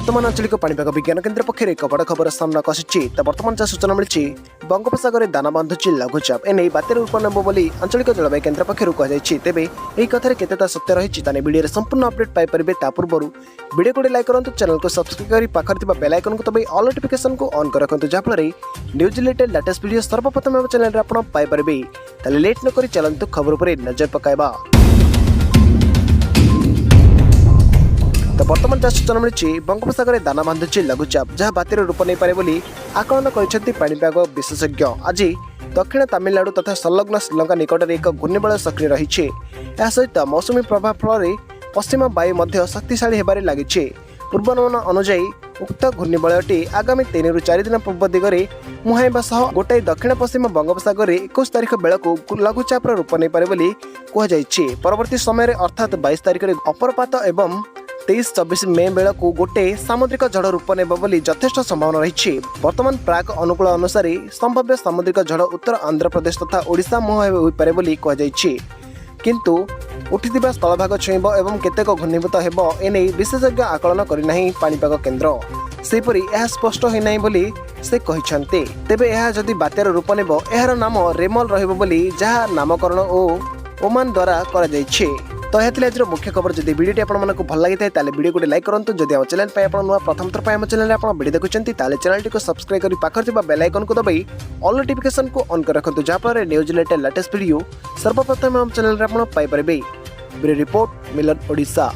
वर्तमान आंचलिक पाणीपाग विज्ञान केन्द्र पक्षर एक बड़ खबर सामना आसी। वर्तमान जहाँ सूचना मिली बंगोपसागर दाना बांधुची लघुचाप एने बात्यार रूप नेब बोली आंचलिक जलवायु केन्द्र पक्षर कहुई। तेबे यह कथार केतेटा सत्य रही वीडियो संपूर्ण अपडेट पाइपर। ता पूर्व वीडियो को लाइक करूँ, चैनल को सब्सक्राइब कर पाखर बेल आइकन को दबाई ऑल नोटिफिकेशन को ऑन कर रखुँ, जहाँफल न्यूज रिलेटेड लेटेस्ट वीडियो सर्वप्रथम चैनल आप पाइपर। ताले लेट नक चलतु खबर पर नजर पकाइबा। तो वर्तमान जहाँ सूचना मिली बंगोपसागर दाना बांधुची लघुचाप जहाँ बात्यार रूप नहीं पारे बोली आकलन कर पाणीपाग विशेषज्ञ। आज दक्षिण तमिलनाडु तथा संलग्न श्रीलंका निकट में एक घूर्णिबलय सक्रिय रही। सहित मौसुमी प्रभाव फल पश्चिम वायु मध्य शक्तिशाली होबार लगी। पूर्वानुमान अनुजाई उक्त घूर्णिबलयटी आगामी 3 ରୁ 4 दिन पूर्व दिगरे मुहाइबा सह गोटाए दक्षिण पश्चिम बंगोपसागर 21 तारिख बेलू लघुचाप रूप नहीं पारे बोली कहुई। परवर्ती समय अर्थात 22 तारिख में अपरपात एवं 23-24 मे बेलू गोटे सामुद्रिक झड़ रूप नेब बोली यथेष्ट संभावना रही। वर्तमान प्राक अनुकूल अनुसार संभाव्य सामुद्रिक झड़ उत्तर आंध्र प्रदेश तथा ओडिशा मुहां होइपारे बोली कहुई। किंतु उठिथिबा स्थलभाग छुईब एवं केतेक घूर्णीभूत हेब एने विशेषज्ञ आकलन करना पाणीपाग केन्द्र सेपरी यह स्पष्ट होना बोली से कहिसंते। तेबे यह जदि बात्यार रूप नेब एहार नाम रेमल रहिबो बोली जहाँ नामकरण ओमान द्वारा करा जायछि। तो यह आज मुख्य खबर। जब वीडियो आपको भल लगी है वीडियो को लाइक करूँ। जब आम चैनल पर नुआ प्रथम थर पर चैनल आप वीडियो देखुं चैनल को सब्सक्राइब कर पाखर बेल आइकन को दबाई ऑल नोटिफिकेशन को ऑन कर रखुँ, जहाँफल न्यूज रिलेटेड लेटेस्ट वीडियो सर्वप्रथम आम चैनल आप पाइपर। ब्यूरो रिपोर्ट मिलन ओडिशा।